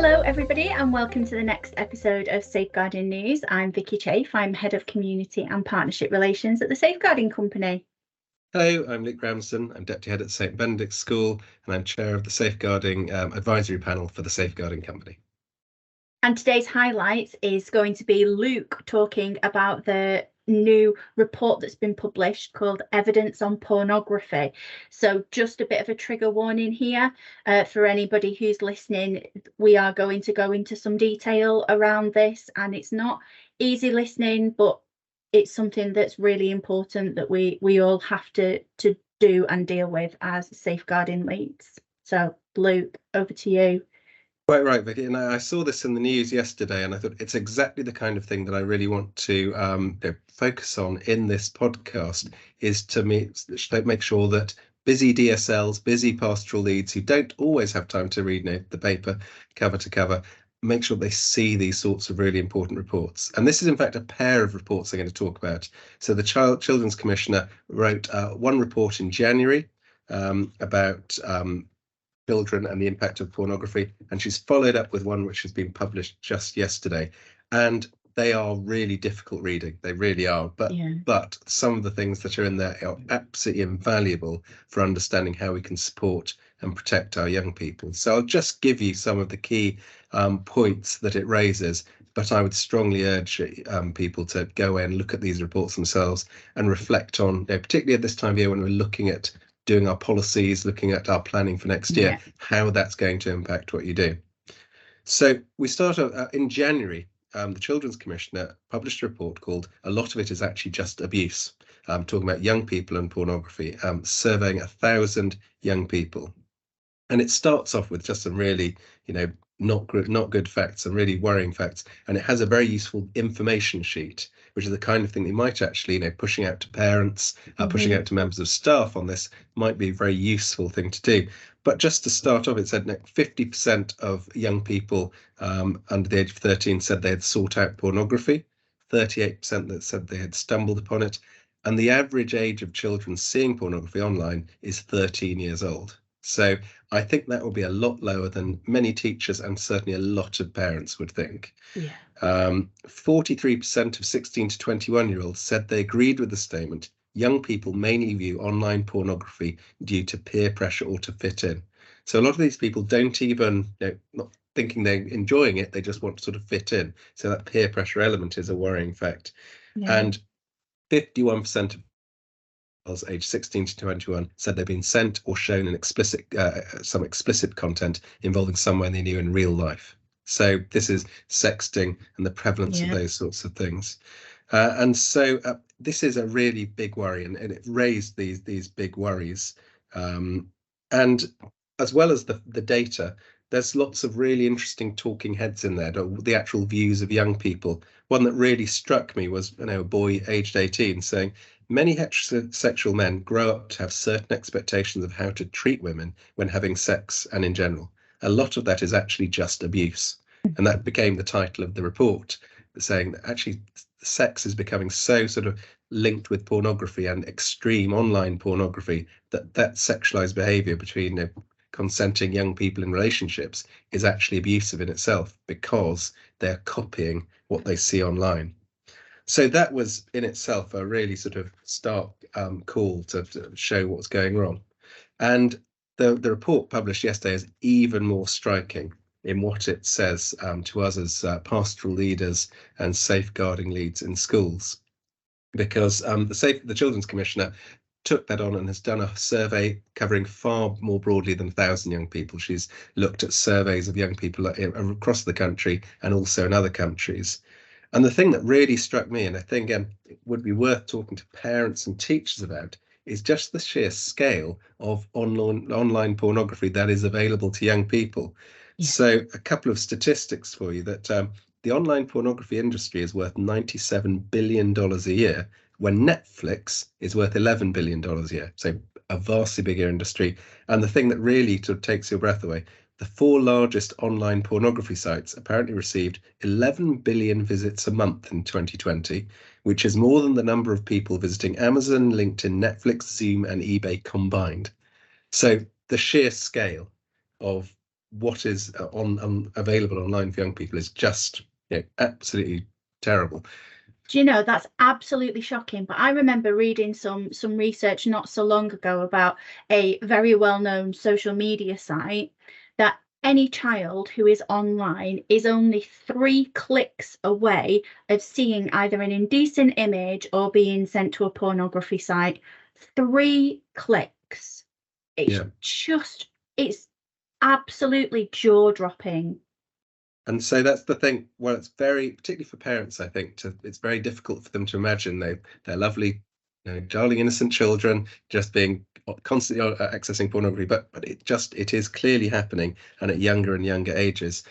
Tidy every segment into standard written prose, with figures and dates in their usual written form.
Hello everybody and welcome to the next episode of Safeguarding News. I'm Vikkey Chaffe. I'm Head of Community and Partnership Relations at the Safeguarding Company. Hello, I'm Luke Ramsden. I'm Deputy Head at St Benedict's School and I'm Chair of the Safeguarding Advisory Panel for the Safeguarding Company. And today's highlight is going to be Luke talking about the new report that's been published called Evidence on Pornography. So just a bit of a trigger warning here for anybody who's listening. We are going to go into some detail around this, and it's not easy listening, but it's something that's really important that we all have to do and deal with as safeguarding leads. So Luke, over to you. Quite right, Vicky. And I saw this in the news yesterday, and I thought it's exactly the kind of thing that I really want to focus on in this podcast, is to make sure that busy DSLs, busy pastoral leads who don't always have time to read the paper cover to cover, make sure they see these sorts of really important reports. And this is in fact a pair of reports I'm going to talk about. So the Children's Commissioner wrote one report in January about children and the impact of pornography, and she's followed up with one which has been published just yesterday, and they are really difficult reading. They really are, but some of the things that are in there are absolutely invaluable for understanding how we can support and protect our young people. So I'll just give you some of the key points that it raises, but I would strongly urge people to go and look at these reports themselves and reflect on, particularly at this time of year when we're looking at doing our policies, looking at our planning for next year, how that's going to impact what you do. So we start in January. The Children's Commissioner published a report called "A Lot of It Is Actually Just Abuse," talking about young people and pornography, surveying 1,000 young people. And it starts off with just some really, not good facts, some really worrying facts. And it has a very useful information sheet, which is the kind of thing that you might actually, pushing out to parents, pushing out to members of staff on this might be a very useful thing to do. But just to start off, it said 50% of young people under the age of 13 said they had sought out pornography, 38% that said they had stumbled upon it. And the average age of children seeing pornography online is 13 years old. So I think that will be a lot lower than many teachers and certainly a lot of parents would think. 43% of 16 to 21-year-olds said they agreed with the statement, young people mainly view online pornography due to peer pressure or to fit in. So a lot of these people don't even, not thinking they're enjoying it, they just want to sort of fit in. So that peer pressure element is a worrying fact. And 51% of aged 16 to 21 said they've been sent or shown an some explicit content involving someone they knew in real life. So this is sexting and the prevalence of those sorts of things. And so this is a really big worry, and it raised these big worries. And as well as the data, there's lots of really interesting talking heads in there, the actual views of young people. One that really struck me was a boy aged 18 saying, many heterosexual men grow up to have certain expectations of how to treat women when having sex and in general. A lot of that is actually just abuse. And that became the title of the report, saying that actually sex is becoming so sort of linked with pornography and extreme online pornography that sexualized behavior between consenting young people in relationships is actually abusive in itself because they're copying what they see online. So that was in itself a really sort of stark call to show what's going wrong. And the report published yesterday is even more striking in what it says to us as pastoral leaders and safeguarding leads in schools. Because the Children's Commissioner took that on and has done a survey covering far more broadly than 1,000 young people. She's looked at surveys of young people across the country and also in other countries. And the thing that really struck me, and I think it would be worth talking to parents and teachers about, is just the sheer scale of online pornography that is available to young people. So a couple of statistics for you, that the online pornography industry is worth $97 billion a year, when Netflix is worth $11 billion a year. So a vastly bigger industry. And the thing that really sort of takes your breath away, the 4 largest online pornography sites apparently received 11 billion visits a month in 2020, which is more than the number of people visiting Amazon, LinkedIn, Netflix, Zoom, and eBay combined. So the sheer scale of what is available online for young people is just absolutely terrible. Do you know, that's absolutely shocking. But I remember reading some research not so long ago about a very well-known social media site that any child who is online is only 3 clicks away of seeing either an indecent image or being sent to a pornography site. 3 clicks. It's absolutely jaw-dropping. And so that's the thing. Well, it's very, particularly for parents, I think, it's very difficult for them to imagine they're lovely, darling, innocent children just being constantly accessing pornography. But it is clearly happening, and at younger and younger ages.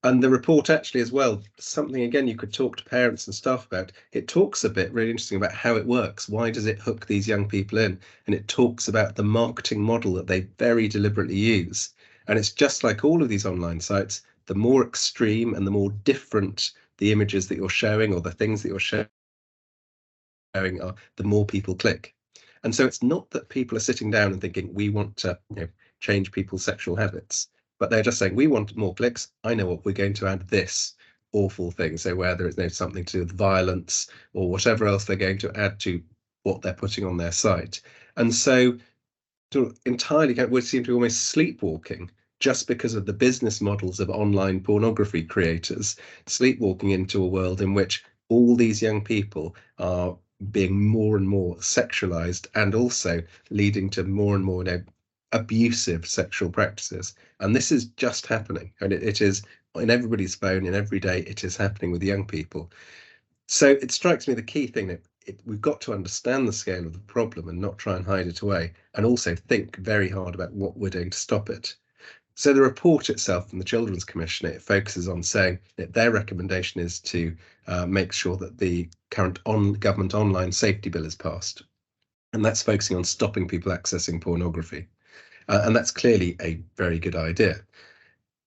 And the report actually as well, something again you could talk to parents and staff about. It talks a bit really interesting about how it works. Why does it hook these young people in? And it talks about the marketing model that they very deliberately use. And it's just like all of these online sites. The more extreme and the more different the images that you're showing or the things that you're showing are, the more people click. And so it's not that people are sitting down and thinking, we want to change people's sexual habits, but they're just saying, we want more clicks. I know what we're going to add this awful thing. So whether it's something to do with violence or whatever else they're going to add to what they're putting on their site. And so to entirely would seem to be almost sleepwalking, just because of the business models of online pornography creators, sleepwalking into a world in which all these young people are being more and more sexualized and also leading to more and more abusive sexual practices. And this is just happening. And it is in everybody's phone, and every day it is happening with young people. So it strikes me the key thing that we've got to understand the scale of the problem and not try and hide it away, and also think very hard about what we're doing to stop it. So the report itself from the Children's Commission, it focuses on saying that their recommendation is to make sure that the current government online safety bill is passed. And that's focusing on stopping people accessing pornography. And that's clearly a very good idea.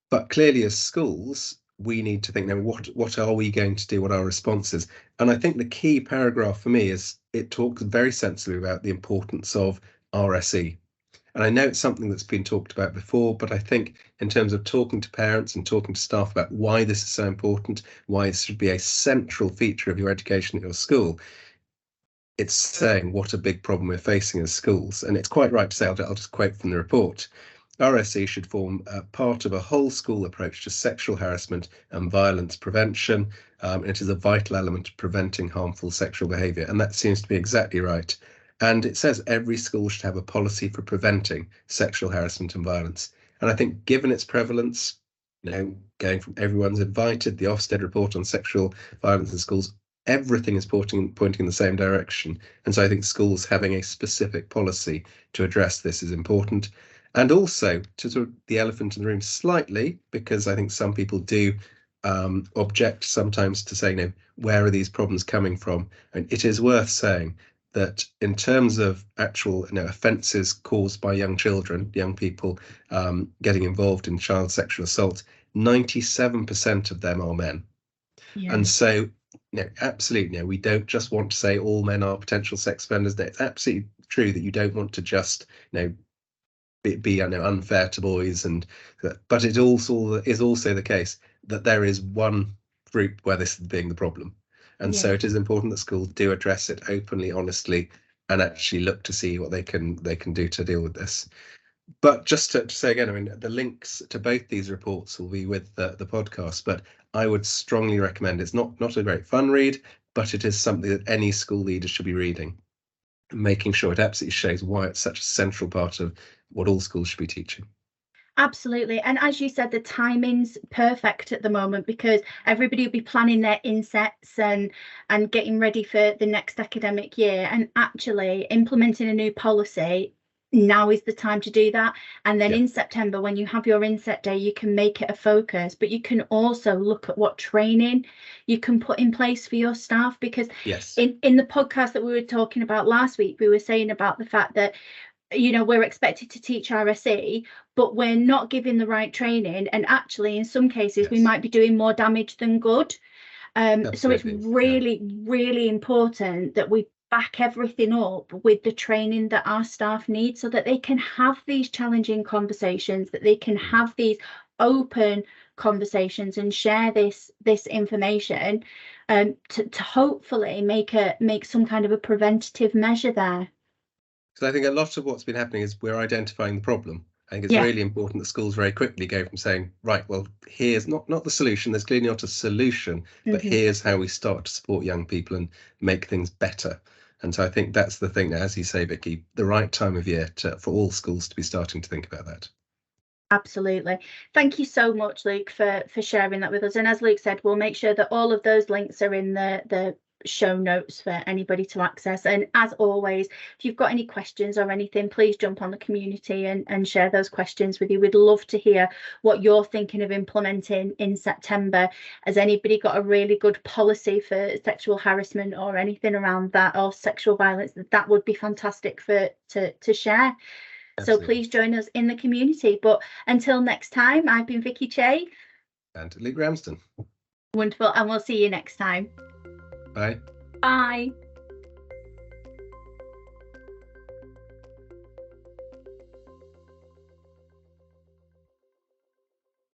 But clearly as schools, we need to think now, what are we going to do? What are our responses? And I think the key paragraph for me is it talks very sensibly about the importance of RSE. And I know it's something that's been talked about before, but I think in terms of talking to parents and talking to staff about why this is so important, why it should be a central feature of your education at your school, it's saying what a big problem we're facing as schools. And it's quite right to say, I'll just quote from the report, RSE should form part of a whole school approach to sexual harassment and violence prevention. And it is a vital element of preventing harmful sexual behaviour. And that seems to be exactly right. And it says every school should have a policy for preventing sexual harassment and violence. And I think given its prevalence, going from Everyone's Invited, the Ofsted report on sexual violence in schools, everything is pointing in the same direction. And so I think schools having a specific policy to address this is important. And also to sort of the elephant in the room slightly, because I think some people do object sometimes to saying, where are these problems coming from? And it is worth saying that in terms of actual offences caused by young children, young people getting involved in child sexual assault, 97% of them are men. Yeah. And so, absolutely, we don't just want to say all men are potential sex offenders. It's absolutely true that you don't want to just, be unfair to boys, but it also is also the case that there is one group where this is being the problem. And so it is important that schools do address it openly, honestly, and actually look to see what they can do to deal with this. But just to say again, the links to both these reports will be with the podcast, but I would strongly recommend it's not a great fun read, but it is something that any school leader should be reading, making sure it absolutely shows why it's such a central part of what all schools should be teaching. Absolutely. And as you said, the timing's perfect at the moment because everybody will be planning their insets and getting ready for the next academic year, and actually implementing a new policy. Now is the time to do that. And then in September, when you have your inset day, you can make it a focus, but you can also look at what training you can put in place for your staff, because in the podcast that we were talking about last week, we were saying about the fact that we're expected to teach RSE, but we're not giving the right training, and actually in some cases we might be doing more damage than good. So it's really important that we back everything up with the training that our staff need, so that they can have these challenging conversations, that they can have these open conversations and share this information to hopefully make some kind of a preventative measure there. So I think a lot of what's been happening is we're identifying the problem. I think it's really important that schools very quickly go from saying, right, well, here's not the solution, there's clearly not a solution, but here's how we start to support young people and make things better. And so I think that's the thing, as you say, Vikkey, the right time of year for all schools to be starting to think about that. Absolutely. Thank you so much, Luke, for sharing that with us. And as Luke said, we'll make sure that all of those links are in the show notes for anybody to access. And as always, if you've got any questions or anything, please jump on the community and share those questions with you. We'd love to hear what you're thinking of implementing in September. Has anybody got a really good policy for sexual harassment or anything around that, or sexual violence? That would be fantastic to share. Absolutely. So please join us in the community. But until next time, I've been Vikkey Chaffe. And Luke Ramsden. Wonderful. And we'll see you next time. Bye. Bye.